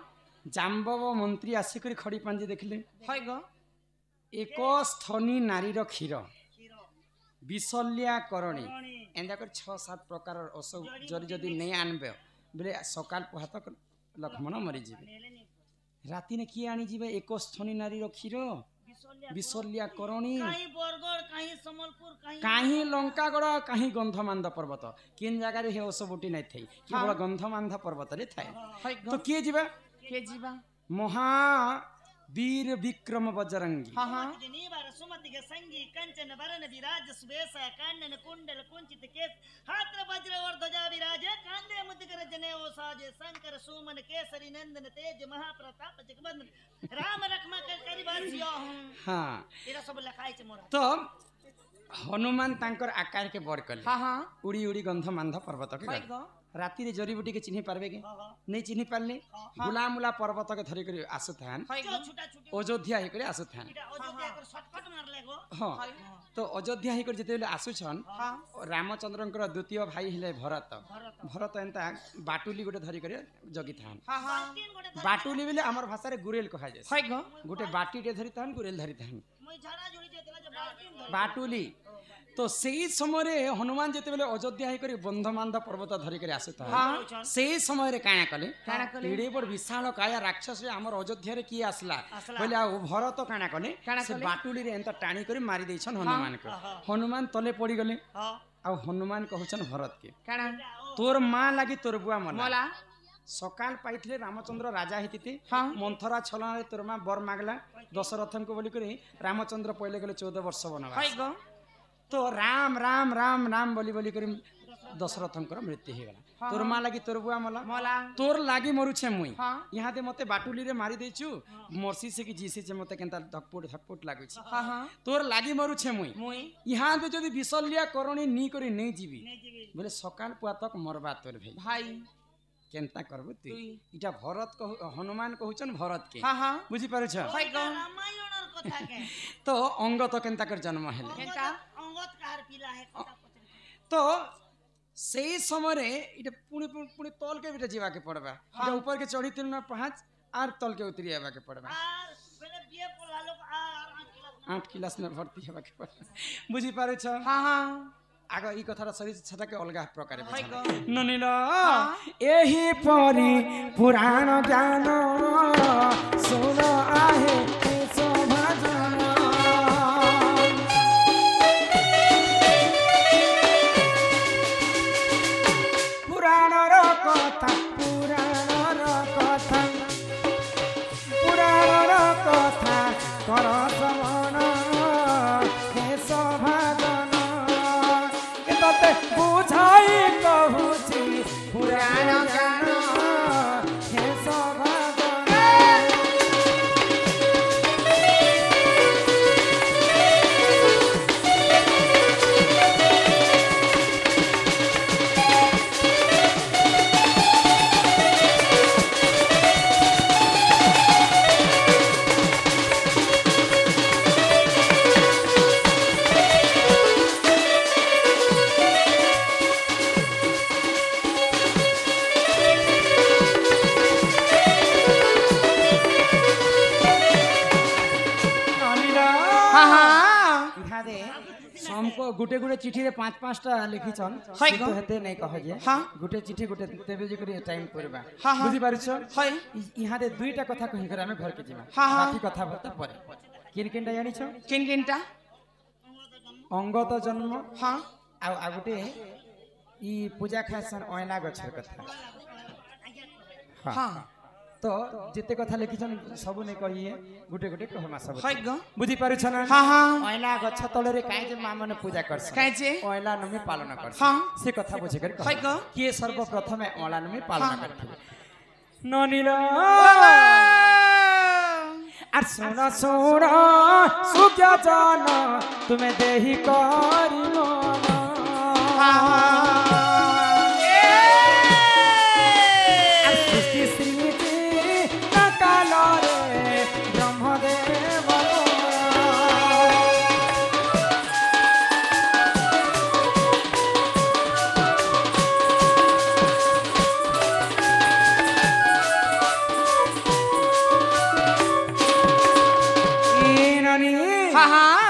जाम्बव मंत्री आसिक खड़ी पांजी देखले हाय गो एक स्थनी नारीर क्षीर विशल्या करणी एंदा कर 6-7 प्रकार औषध जरी जदी नहीं आनबे बोले सकाल पहातक लक्ष्मण मरी जीवे राति ने किए आनी जीवे एक स्थनी नारीर क्षीर विशल्या करणी कहीं बरगड़ कहीं संबलपुर कहीं लंकागड़ कहीं गंधमांध पर्वत किन जगह रे हे औषध बूटी नहीं थई केवल गंधमांध पर्वत रे थाए हाय गो तो किए जीवा के जीवा महा वीर विक्रम बजरंगी हाँ हाँ जनी बार सुमति के संगी कंचन वरन विराज सुबेश कानन कुंडल कुंचित केस हाथ वज्र और ध्वजा विराजे कांधे मुद्गर जने ओ साजे शंकर सुमन केसरी नंदन तेज महाप्रताप जगवंदन राम रखमा कर करिबासियो हाँ एरा सब लिखाई छ मोरा तो हनुमान तांकर आकार के बड़ कले हाँ हाँ उड़ी उड़ी गंधमांध पर्वत के हाय गले। गो राति रे जड़ीबूटी के चिन्ही पारबे के नहीं चिन्ही पारले गुलामुला पर्वत के धरि करी आसुथान हाय जो गो छुटा छुटी अयोध्या हे करे आसुथान इटा अयोध्या कर शॉर्टकट मारले गो हाँ तो अयोध्या हे कर जेते बेले आसुछन हाँ रामचंद्रंकर द्वितीय भाई हेले भरत भरत एंता बाटुली गोटे धरि करे जगी थान हाँ हाँ तीन गोटे बाटुली बेले हमर भाषा रे गुरेल कहा जाय हाय गो गोटे बाटी टे धरि थान गुरेल धरि थान মই झाड़ा जोड़ी जेतला जे बाल्टी बाटुली तो सेई समय रे हनुमान जेते बेले अयोध्या हे करी बंधमांध पर्वत धरि करे आसुथा हाँ सेई समय रे काया कले काना कले एडे बड़ विशाल काया राक्षस रे हमर अयोध्या रे की आसला आसला। बोले आ भरत काना कले काना से कले? बाटुली रे एंता टाणी करी मारी देछन हनुमान को हनुमान तले पड़ी गले हां आ हनुमान कहउछन भरत के काना तोर मां लागी तोर बुआ मला मोला सकाल पाइथिले रामचंद्र राजा हेतिते हाँ मंथरा छलना रे तोर मां बर मागला दशरथन को बोली करी रामचंद्र पहिले गले 14 वर्ष बनवास हाय गो तो राम राम राम राम बोली बोली करी दशरथंकर मृत्यु हो गला तोर मां लागी तोर बुआ मला मोला तोर लागी मरुछे मुई हाँ यहाँ दे मते बाटुली रे मारी देछु मरसी से कि जीसी से मते केनता धकपुट धकपुट लागै छी हाँ हाँ तोर लागी मरुछे मुई मुई यहाँ दे जदी विशल्या करणी नी करी नहीं जीवी नहीं जीवी बोले सकाल पुआ तक मरबा तोर भाई भाई केनता करबो तू तुई इटा भरत कहू हनुमान कहउछन भरत के हाँ हाँ बुझी पारुछ हाय गो रामायणर कथा के तो अंग तो केनता कर जन्म हेले केनता अंगत कार पिला है कथा तो सेई समय रे इटा पुणी पुणी तल के बेटा जीवा के पड़बा इटा ऊपर के चढ़ी तिल ना पहुंच आर तल के उतरी आवा के पड़बा आर पहले बिए पोला लोग आर 8 क्लास में भर्ती हेबा के पड़बा बुझी पारे छ हाँ हाँ आग ई कथार शरीर छटा के अलगा प्रकार हाय बुझा गो ननिल एही परी पुराण ज्ञान सुन आहे शोभा जन पुराणर कथा पुराणर कथा पुराणर कथा कर श्रवण हे सभाजन तते बुझाई कहूची पुराण ज्ञान हे सभाजन हाँ हाँ इहादे हमको गुटे गुटे चिठी रे 5-5टा लिखी छन हाय तो गो। हेते नहीं कह जे हाँ। गुटे चिठी गुटे तेबे जे करी टाइम परबा हाँ, हाँ। बुझी पारु छ हाय इहादे दुईटा कथा कहि कर हमें घर के जीवा हाँ, हाँ। बाकी कथा बता परे किन किनटा जानि छ किन किनटा अंगत जन्म हाँ आ गुटे ई पूजा खासन ओयला गछर कथा हाँ तो जिते कथा लिखिछन सब नहीं कहिए गुटे गुटे कहमा सब हाय ग बुझी पारुछ ना हां हां ओइला गछ तले रे काहे जे मां माने पूजा करछ काहे जे ओइला नमी पालन करछ हां से कथा बुझे कर हाय ग किए सर्वप्रथम ओइला नमी पालन करथिले ननीला আর শোনো শোনো সুখ্যা জান তুমি দেহি করি মন আর সৃষ্টি সৃষ্টি না কালরে ব্রহ্মদেব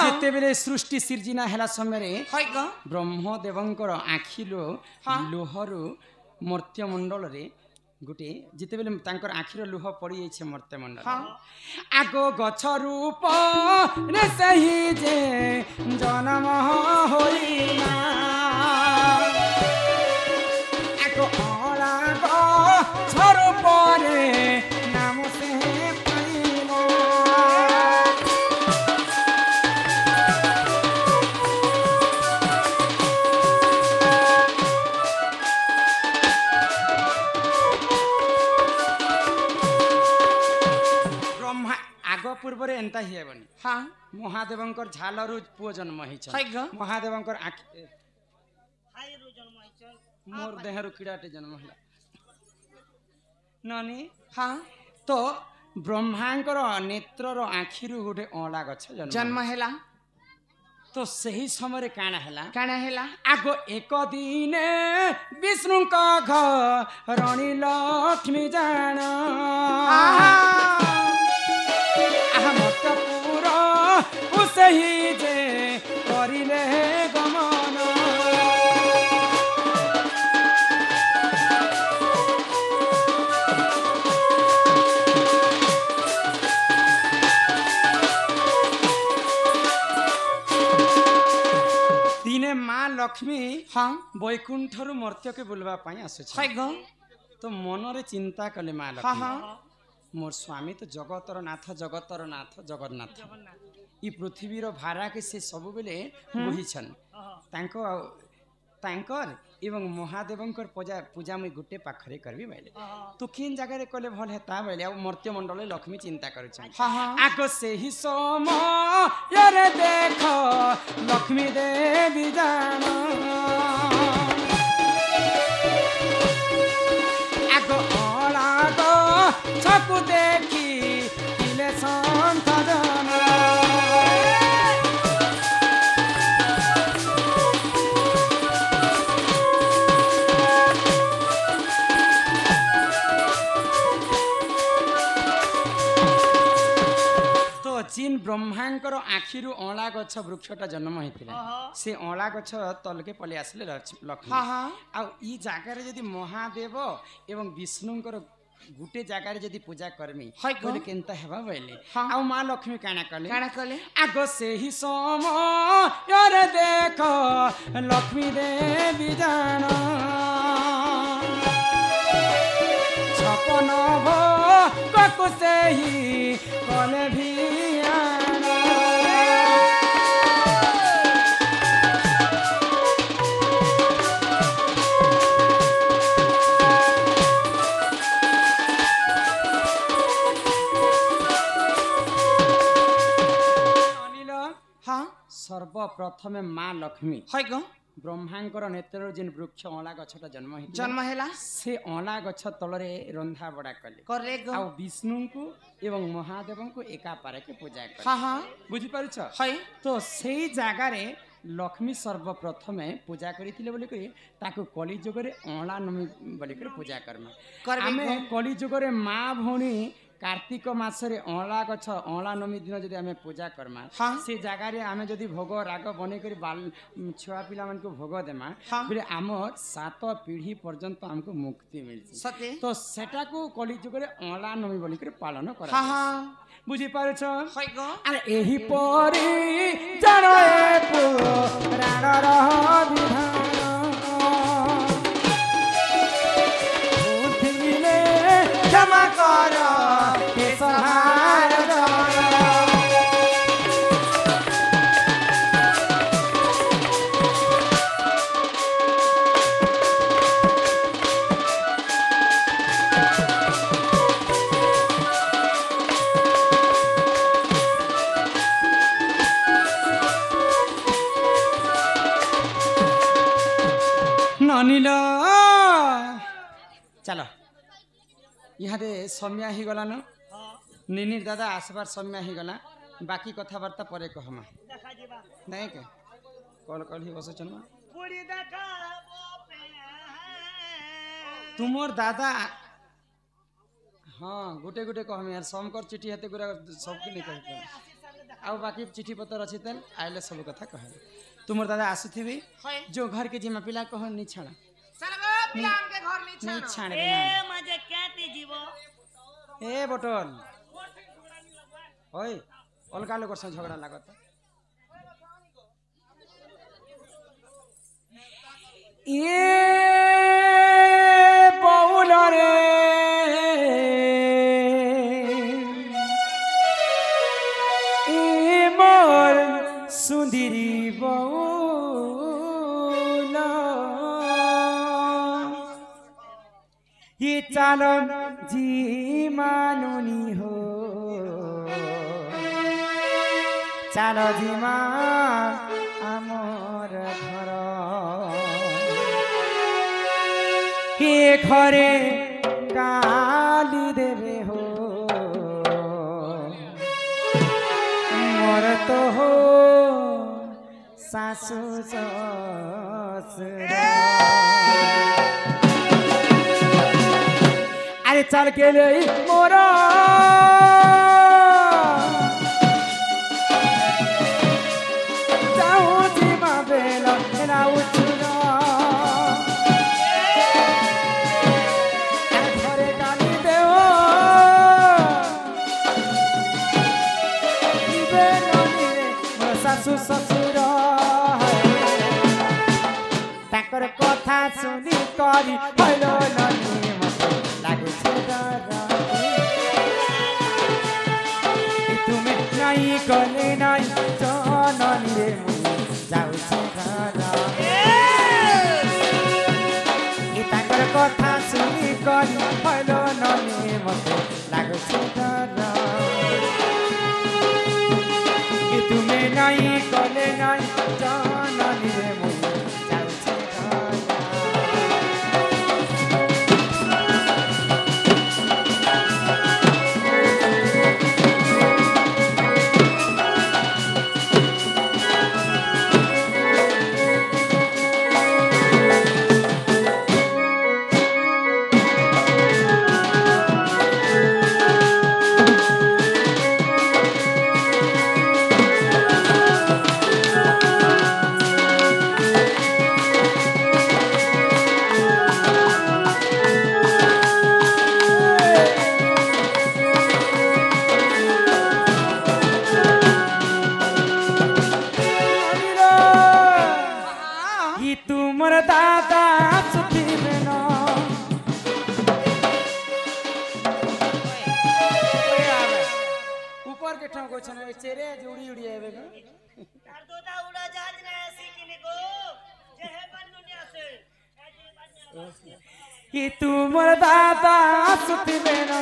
যেତେବେଳେ ସୃଷ୍ଟି ସିର୍ଜିନା ହେଲା ସମୟରେ ବ୍ରହ୍ମଦେବଙ୍କର ଆଖିରୁ ଲୁହରୁ ମର୍ତ୍ତ୍ୟମଣ୍ଡଳରେ ଗୋଟେ ଯେତେବେଳେ ତାଙ୍କର ଆଖିର ଲୁହ ପଡ଼ିଯାଇଛି ମର୍ତ୍ତ୍ୟମଣ୍ଡଳ ଆଗ ଗଛ ରୂପ ରେ ସେହି ଯେ ଜନମ ହୋଇନା ଆଗ ଅଳା ଗଛ ରୂପରେ ନାମ ସେ पूर्व एंता ही हेबनी हां महादेवंकर झालरु पुओ जन्म हिछ महादेवंकर आखि हायरु जन्म हिछ मोर देहरु कीड़ाटे जन्म हला ननी हां तो ब्रह्मांकर नेत्रर आखिरु गोटे ओला गछ जन्म हला तो सही समय काना हेला आगो एक दिन विष्णु का घर रानी लक्ष्मी जान पूरा उसे ही जे करिले गमन दिने माँ लक्ष्मी हाँ बैकुंठरु मर्त्य के बुलवा पाई आसुछ तो मनरे चिंता कले माँ लक्ष्मी हाँ मोर स्वामी तो जगतर नाथ जगन्नाथ ई पृथ्वीर भारा के से सब बेले बोहिछन तांकर एवं महादेवंकर पूजा मुई गुटे पाखरे करबी बैले तो किन जगह रे कले भल हेता बैले आ मर्त्य मंडल लक्ष्मी चिंता करूछन आगो से ही समय रे देख लक्ष्मी देवी जान आगो ओला गो छकु देखी दिले संतजन जिन ब्रह्मांकर आखिरु अला गछ वृक्षटा जन्म होइतिला से अला गछ तलके पले आसले लक्ष्मी आ ई जागा रे जदी महादेव एवं विष्णुंकर गुटे जागा रे जदी पूजा करमी बोले केनता हेबा बैले आ मां लक्ष्मी काना कले आगो से ही समय रे देख लक्ष्मी देवी जान छपन भो से ही कले भी सर्वप्रथम माँ लक्ष्मी ब्रह्मांकर नेत्र जिन वृक्ष अला गछटा जन्म हैला से अला गछ तलरे रंधा बड़ा कले आ विष्णु को एवं महादेव को एका पारे के पूजा कर बुझी पारुछ तो सेही जागा रे लक्ष्मी सर्वप्रथम पूजा करथिले बोली कहि ताको कली जुग रे अला नमी बोली कर पूजा करमे आमे कली जुग रे माँ भौणी कार्तिक मासरे अला गछ अला नमी दिन जदि आमे पूजा करमा से जागा रे आमे जदि भोग राग बने करी बाल छुआ पिला मन को भोग देमा बिले हमर 7 पीढ़ी पर्यंत हमको मुक्ति मिलछि तो सेटा को कली जुग रे अला नमी बोली कर पालन करा बुझी पारुछ अरे एही परी जणए पुराण रह विधान बुद्धिले क्षमा कर ननिल चलो इहादे समय ही गलान निनिर दादा आसबार समय ही गला बाकी कथबार्ता परे कहमा দেখা দিবা नहीं के कल कल ही बस चलमा পুরি দেখাবো পে तुमोर दादा हाँ गोटे गोटे कहमे यार समकर चिट्ठी हेते गुरा सबके नहीं कहते आउ बाकी चिट्ठी पत्र अच्छी तेल आइले सब कथा कहे तुमोर दादा आसुथिबी হয় जो घर के जिम्मा पिला कह नहीं छाड़ा सरगो पिलाम के घर नी नहीं छानो छाड़े এ মাঝে কেতি জীব ए बटल ओए अलगा लोग से झगड़ा लागत ये बौल रे ए मोर सुंदरी बौल ये चालो जी मानुनी हो चालो जी मा आमर घर के घरे गाली देवे हो मोर तो हो सासू ससुर अरे चल के ले मोरा जाऊ जी मा बेला ना उठना अरे घरे गाली देओ इबे ननी रे मोर सासू ससुर ताकर कथा सुनी करी हलो ननी मते लागु छे डरा तुमे नहीं कले नहीं जननी रे मुई जाऊ छे डरा ई ताकर कथा सुनी करी हलो ननी मते लागु छे डरा ई तुमे नहीं कले नहीं जननी रे मुई जाऊ छे डरा ई तुमर दादा सुती बेनो ऊपर के ठाव को छने चेरे जुड़ी उड़ी आवे गो তার তোতা উড়া জাহাজ না আসি কিনি গো যে হে বান্নুনি আছে আজি বান্নু ई तुमर दादा सुती बेनो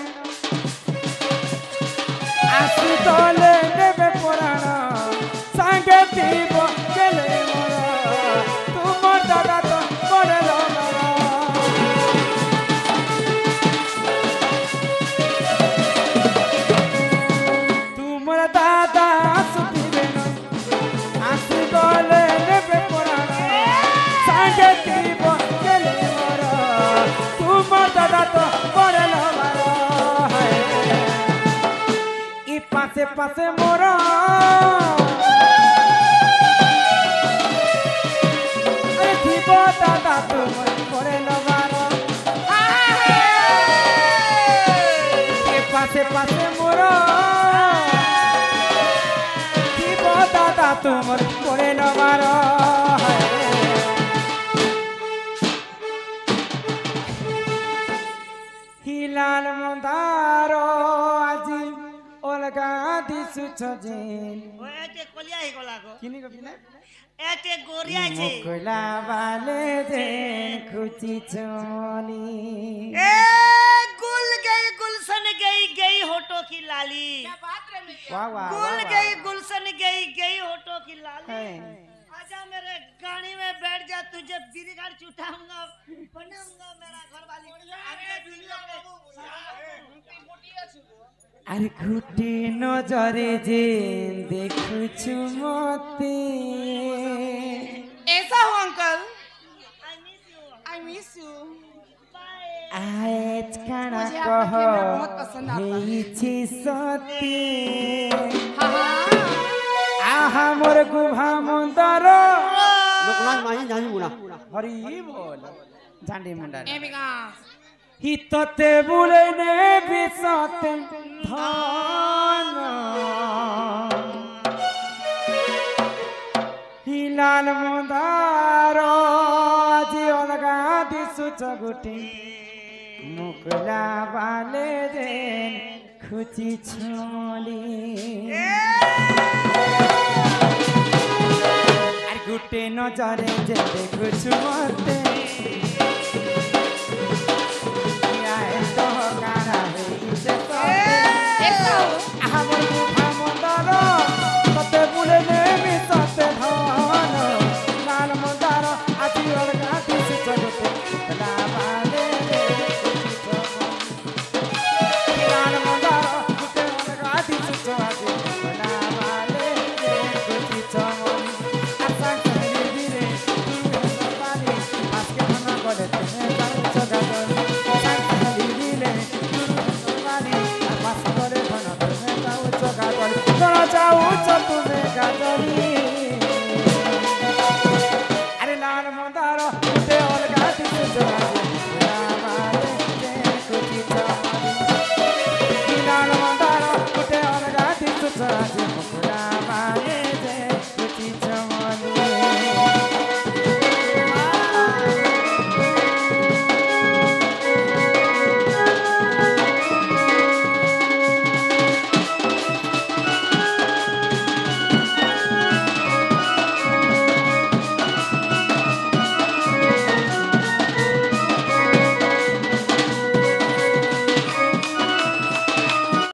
आसु तले नेबे पुराण संगे पीबो गेले मोर तुमर दादा तो करे लगा तुमर दादा सुती बेनो आसु तले नेबे पुराण संगे पीबो गेले मोर तुमर दादा तो करे लगा ई पासे पासे मोरा अरे थीबो दादा तुमर करे लबार ई पासे पासे मोरा थीबो दादा तुमर करे लबार हिलाल मंदार আজি अलगा दिसु छजेन ও এতে কলিয়া হি গলা গো किनी को बिना এতে গরিয়া আছে मुकुला वाले देन खुची चोनी ए गुल गई गुलशन गई गई होठों की लाली क्या बात रे मी वाह वाह गुल गई गुलशन गई गई होठों की लाली है आजा मेरे गाड़ी में बैठ जा तुझे बिरगाड़ चुटाऊंगा बनाऊंगा मेरा घर वाली আরে ঘুটি নজরে যে দেখুছু মতে ऐसा हो uncle I miss you I miss you bye আজ কানা मुझे কহ आपका कैमरा बहुत पसंद आता है হেইছি সতে हाँ हाँ আহা মোর গুভা মন্দর লোকনাথ মাঝি জানি মুনা হরি বল জান্ডি মুন্ডা ए विकास হিততে বুলে নে বিসতে ধন হিলাল মন্দার আজি অলগা দিসু চগুটি মুকলা বালে দেন খুচি ছলি আর গুটে নজরে যে দেখুছু মতে